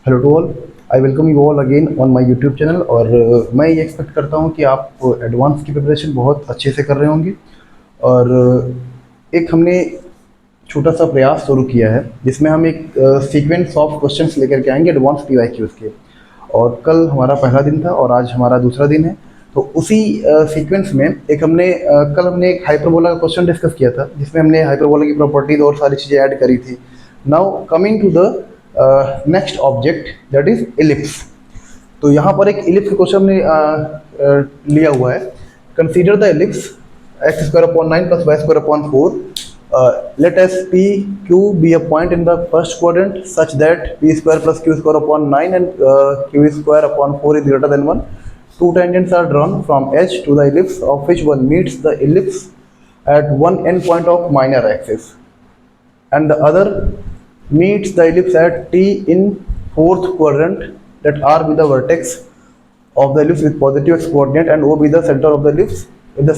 Hello to all, I welcome you all again on my YouTube channel. और मैं ये expect करता हूँ कि आप एडवांस की प्रिपरेशन बहुत अच्छे से कर रहे होंगे। और एक हमने छोटा सा प्रयास शुरू किया है जिसमें हम एक सीक्वेंस ऑफ क्वेश्चंस लेकर के आएंगे एडवांस पीवाईक्यूज के। और कल हमारा पहला दिन था और आज हमारा दूसरा दिन है। तो उसी सीक्वेंस में कल हमने एक हाइपरबोला का क्वेश्चन डिस्कस किया था जिसमें हमने हाइपरबोला की प्रॉपर्टीज और सारी चीज़ें ऐड करी थी। Now coming to the next object that is ellipse. तो यहाँ पर एक इलिप्स का क्वेश्चन हमने लिया हुआ है। Consider the ellipse x square upon 9 plus y square upon 4। Let S P Q be a point in the first quadrant such that P square plus Q square upon 9 and Q square upon 4 is greater than 1. Two tangents are drawn from H to the ellipse of which one meets the ellipse at one end point of minor axis and the other meets the ellipse at T in fourth quadrant. Let R be the vertex of the ellipse with positive x coordinate and O be the center of the ellipse. If the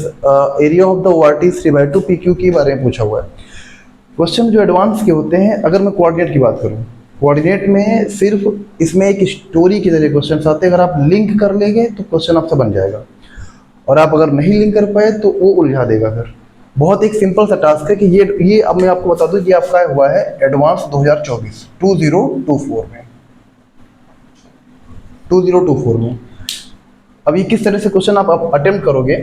area of the ORT is 3/2, PQ के बारे में पूछा हुआ है। Question जो advance के होते हैं, अगर मैं कोऑर्डिनेट की बात करूं, कोऑर्डिनेट में सिर्फ इसमें एक स्टोरी की तरह क्वेश्चन आते हैं। अगर आप लिंक कर लेंगे तो क्वेश्चन आपसे बन जाएगा, और आप अगर नहीं लिंक कर पाए तो वो उलझा देगा। फिर बहुत एक सिंपल सा टास्क है कि ये अब मैं आपको बता दूं कि आपका हुआ है एडवांस 2024 में 2024 में। अब ये किस तरह से क्वेश्चन आप अटेम्प्ट करोगे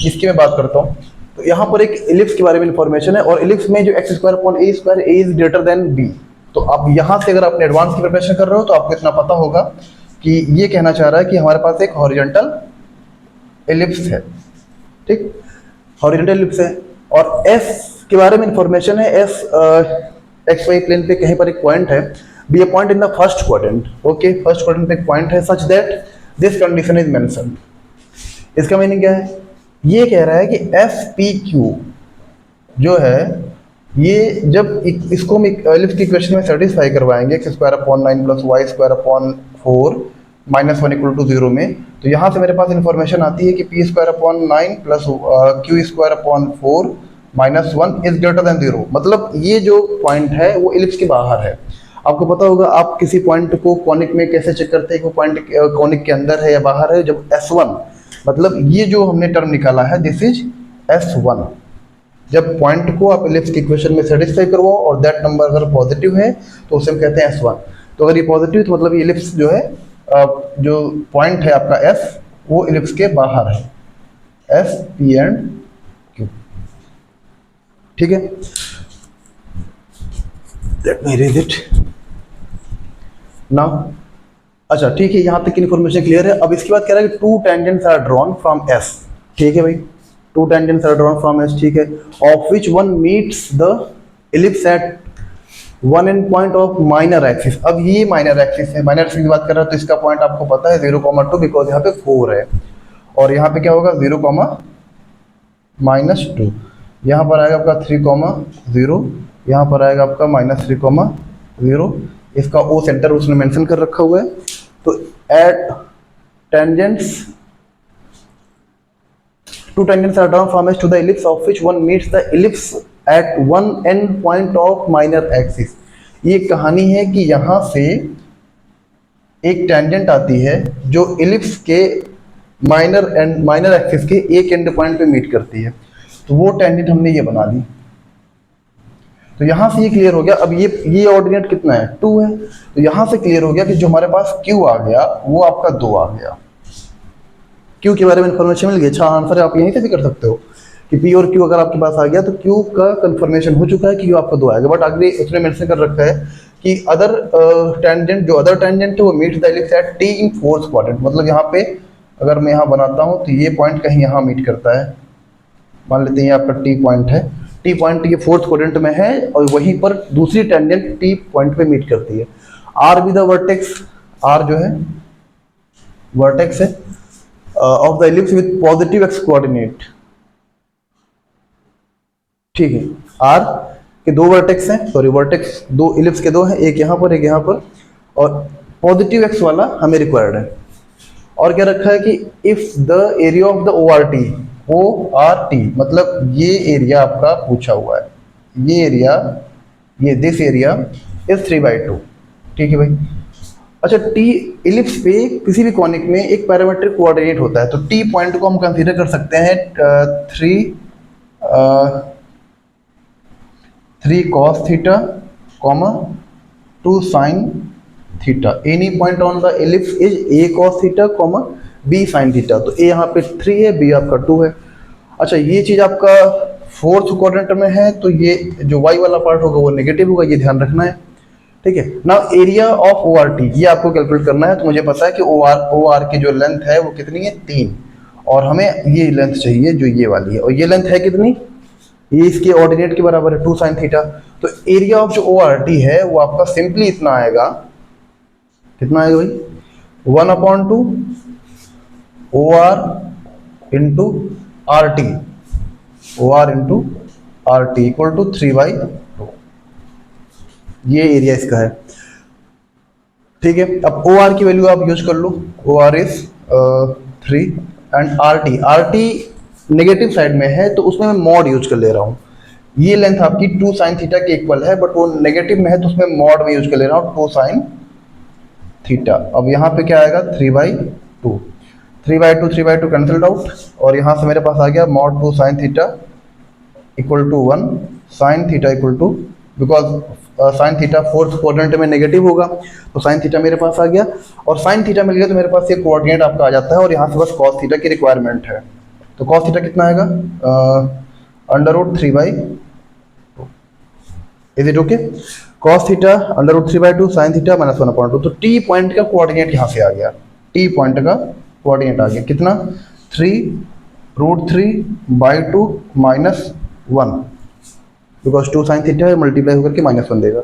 इसकी मैं बात करता हूँ। तो यहाँ पर एक इलिप्स के बारे में इंफॉर्मेशन है और इलिप्स में जो x square upon a square a is greater than b. तो अब यहाँ से अगर आपने एडवांस की प्रिपरेशन कर रहे हो तो आपको इतना पता होगा कि ये कहना चाह रहा है कि हमारे पास एक हॉरिजॉन्टल इलिप्स है। ठीक, हॉरिजॉन्टल इलिप्स है और एस के बारे में इंफॉर्मेशन है। एस एक्स वाई प्लेन पे कहीं पर एक पॉइंट है, be a point in the first quadrant. Okay, first quadrant पे एक पॉइंट है such that this condition is mentioned. इसका मीनिंग क्या है? ये कह रहा है कि एफ पी क्यू जो है ये जब इसको हम इलिप्स की इक्वेशन में सेटिस्फाई करवाएंगे x square upon 9 plus y square upon 4 minus 1 equal to 0 में, तो यहाँ से मेरे पास इंफॉर्मेशन आती है कि P square upon 9 plus Q square upon 4 minus 1 is greater then 0। मतलब ये जो पॉइंट है वो इलिप्स के बाहर है। आपको पता होगा आप किसी पॉइंट को कॉनिक में कैसे चेक करते हैं कि वो पॉइंट कॉनिक के अंदर है या बाहर है। जब S1 मतलब ये जो हमने टर्म निकाला है दिस इज S1। जब पॉइंट को आप इलिप्स की इक्वेशन में सेटिस्फाई करवाओ और दैट नंबर अगर पॉजिटिव है तो उसे हम कहते हैं S1। तो अगर ये पॉजिटिव तो मतलब ये इलिप्स जो है जो पॉइंट है आपका S वो इलिप्स के बाहर है, S P एंड Q। ठीक है, let me read it now. अच्छा ठीक है, यहाँ तक की इन्फॉर्मेशन क्लियर है। अब इसके बाद कह रहा है कि two tangents are drawn from S. ठीक है भाई, two tangents are drawn from S. ठीक है, of which one meets the ellipse at one end point of minor axis. अब ये माइनर एक्सिस है, माइनर एक्सिस की बात कर रहा है तो इसका पॉइंट आपको पता है 0,2 बिकॉज यहाँ पे 4 है और यहाँ पे क्या होगा 0,-2। यहाँ पर आएगा आपका 3,0, यहाँ पर आएगा आपका -3,0। इसका ओ सेंटर उसने मेंशन कर रखा हुआ है। तो at tangents two tangents are drawn from S to the ellipse of which one meets the ellipse at one end point of minor axis. ये कहानी है कि यहाँ से एक टेंजेंट आती है जो इलिप्स के माइनर एक्सिस के एक एंड पॉइंट पे मीट करती है। तो वो टेंजेंट हमने ये बना दी। तो यहाँ से ये क्लियर हो गया। अब ये ऑर्डिनेट कितना है 2 है, तो यहाँ से क्लियर हो गया कि जो हमारे पास Q आ गया वो आपका 2 आ गया। Q के बारे में इंफॉर्मेशन मिल गई। अच्छा आंसर आप यहीं से भी कर सकते हो कि P और Q अगर आपके पास आ गया तो Q का कंफर्मेशन हो चुका है कि Q आपका 2 आएगा। बट आगे उसने मेंशन कर रखा है कि अदर टेंजेंट है वो meet the ellipse at T in fourth quadrant. मतलब यहाँ पे अगर मैं यहाँ बनाता हूँ तो ये पॉइंट कहीं यहाँ मीट करता है। मान लेते हैं ये आपका T पॉइंट है, टी पॉइंट ये फोर्थ क्वाड्रेंट में है और वहीं पर दूसरी टेंजेंट टी पॉइंट पे मीट करती है। R be the vertex, R जो है वर्टेक्स है of the ellipse with positive x coordinate. ठीक है, आर के दो वर्टेक्स हैं, सॉरी वर्टेक्स दो इलिप्स के दो हैं, एक यहाँ पर एक यहाँ पर, और पॉजिटिव एक्स वाला हमें रिक्वायर्ड है। और क्या रखा है कि if the area of the ORT मतलब ये एरिया आपका पूछा हुआ है, ये एरिया, ये दिस एरिया इज 3/2। ठीक है भाई, अच्छा, टी इलिप्स पे किसी भी कॉनिक में एक पैरामेट्रिक कोऑर्डिनेट होता है, तो टी पॉइंट को हम कंसीडर कर सकते हैं 3 cos theta comma 2 sin theta. Any point on the ellipse is a cos theta comma b sin theta. तो a यहाँ पे 3 है, b आपका 2 है। अच्छा, ये चीज़ आपका फोर्थ क्वाड्रेंट में है, तो ये जो y वाला पार्ट होगा वो नेगेटिव होगा, ये ध्यान रखना है। ठीक है ना। Area of O R T ये आपको कैलकुलेट करना है। तो मुझे पता है कि ओ आर की जो लेंथ है वो कितनी है, 3, और हमें ये लेंथ चाहिए जो ये वाली है, और ये लेंथ है कितनी, ये इसके ऑर्डिनेट के बराबर है 2 sin थीटा। तो एरिया ऑफ जो ओ आर टी है वो आपका सिंपली इतना आएगा, कितना आएगा भाई, 1/2 O R into R T, O R into R T equal to 3/2। ये एरिया इसका है। ठीक है, अब ओ आर की वैल्यू आप यूज कर लो। O R is 3 and R T negative side में है, तो उसमें मैं मॉड यूज कर ले रहा हूँ। ये लेंथ आपकी 2 sin थीटा के इक्वल है, बट वो नेगेटिव में है तो उसमें मॉड में यूज कर ले रहा हूँ 2 sin थीटा। अब यहाँ पे क्या आएगा, 3/2, 3/2 कैंसल्ड आउट, और यहाँ से मेरे पास आ गया mod 2 sin theta equal to 1 sin theta equal to, because sine theta fourth quadrant में नेगेटिव होगा, तो साइन थीटा मेरे पास आ गया, और साइन थीटा मिल गया तो मेरे पास ये कोऑर्डिनेट आपका आ जाता है, और यहाँ से बस कॉस थीटा की रिक्वायरमेंट है। तो कॉस थीटा कितना आएगा, √3/2। Is it okay? Cos theta √3/2 sine theta -1/2। तो टी पॉइंट का कोऑर्डिनेट यहाँ से आ गया, टी पॉइंट का कोऑर्डिनेट आ गया कितना, 3√3/2 -1, बिकॉज 2 sin थीटा मल्टीप्लाई होकर के -1 देगा।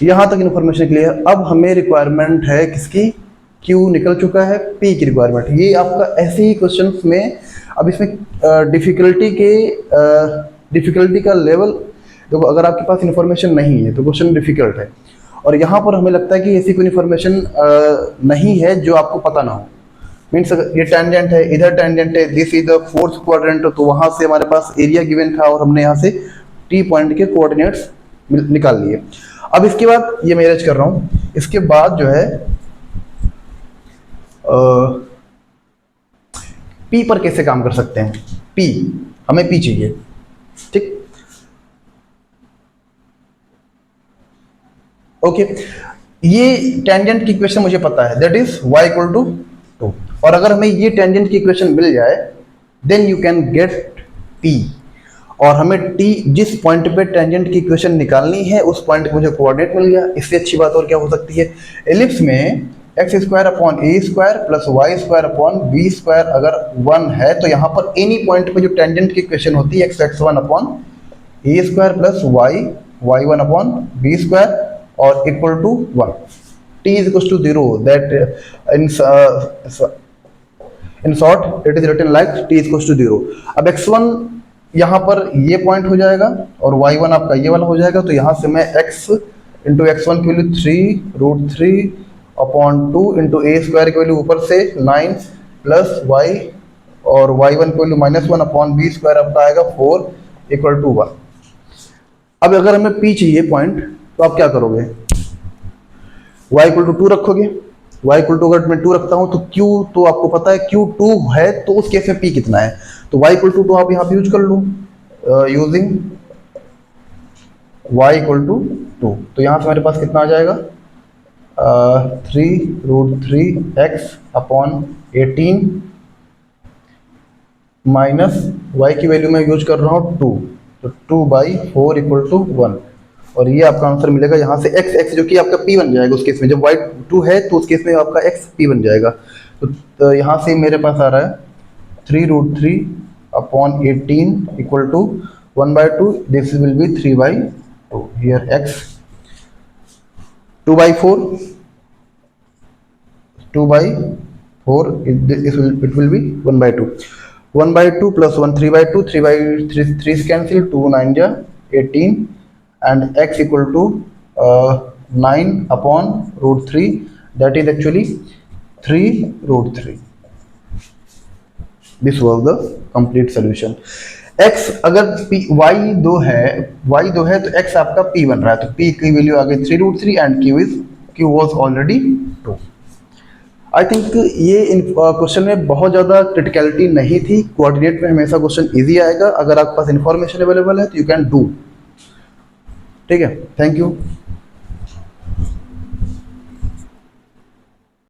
यहाँ तक इन्फॉर्मेशन क्लियर। अब हमें रिक्वायरमेंट है किसकी, Q निकल चुका है, P की रिक्वायरमेंट। ये आपका ऐसे ही क्वेश्चंस में, अब इसमें डिफिकल्टी का लेवल देखो, अगर आपके पास इन्फॉर्मेशन नहीं है तो क्वेश्चन डिफिकल्ट है, और यहाँ पर हमें लगता है कि ऐसी कोई इन्फॉर्मेशन नहीं है जो आपको पता ना हो। मीन्स ये टेंजेंट है, इधर टेंजेंट है, this is the fourth quadrant, तो वहां से हमारे पास एरिया गिवन था और हमने यहाँ से टी पॉइंट के कोऑर्डिनेट्स निकाल लिए। अब इसके बाद ये मैं अरेंज कर रहा हूँ, इसके बाद जो है पी पर कैसे काम कर सकते हैं। पी, हमें पी चाहिए, ठीक, ओके। ये टेंजेंट की इक्वेशन मुझे पता है, that is y equal to 2, और अगर हमें ये टेंजेंट की इक्वेशन मिल जाए then you can get p, और हमें t जिस पॉइंट पे टेंजेंट की इक्वेशन निकालनी है उस पॉइंट पे मुझे कोऑर्डिनेट मिल गया। इससे अच्छी बात और क्या हो सकती है। एलिप्स में x² + a² + y² अगर 1 है तो यहाँ पर एनी पॉइंट पे जो टेंजेंट की इक्वेशन होती है x(1) a² + y(1) और equal to 1। t is equals to 0, that in short it is written like t is equals to 0। अब x1 यहाँ पर ये पॉइंट हो जाएगा और y1 आपका ये वाला हो जाएगा, तो यहाँ से मैं x इंटू x1 की वैल्यू 3√3/2 इंटू a² की वैल्यू ऊपर से 9 प्लस y और y1 की वैल्यू -1/b² आपका आएगा 4 इक्वल टू 1। अब अगर हमें p चाहिए पॉइंट तो आप क्या करोगे, y इक्वल टू 2 रखोगे। y इक्वल टू अगर मैं 2 रखता हूं तो q तो आपको पता है q 2 है, तो उस केस में p कितना है, तो y इक्वल टू 2 आप यहाँ पे यूज कर लो, यूजिंग y इक्वल टू 2। तो यहाँ से मेरे पास कितना आ जाएगा, 3√3x/18 माइनस y की वैल्यू मैं यूज कर रहा हूँ 2, तो 2/4 इक्वल टू 1, और ये आपका आंसर मिलेगा यहाँ से x जो कि आपका p बन जाएगा उस केस में, जब y 2 है तो उस केस में आपका x p बन जाएगा। तो यहाँ से मेरे पास आ रहा है 3√3/18 equal to 1/2, this will be 3/2, here x 2/4 it will be 1/2, 1/2 plus 1 3/2, 3 से कैंसिल, 2 9 जा 18 and x equal to 9/√3, that is actually 3√3। This was the complete solution। x अगर y 2 है तो x आपका p बन रहा है, तो p की वैल्यू आ गई 3√3 and q कि was already true. I think ये क्वेश्चन में बहुत ज़्यादा क्रिटिकलिटी नहीं थी। कोऑर्डिनेट में हमेशा क्वेश्चन इजी आएगा, अगर आपके पास इन्फॉर्मेशन अवेलेबल है तो यू कैन डू। ठीक है, थैंक यू।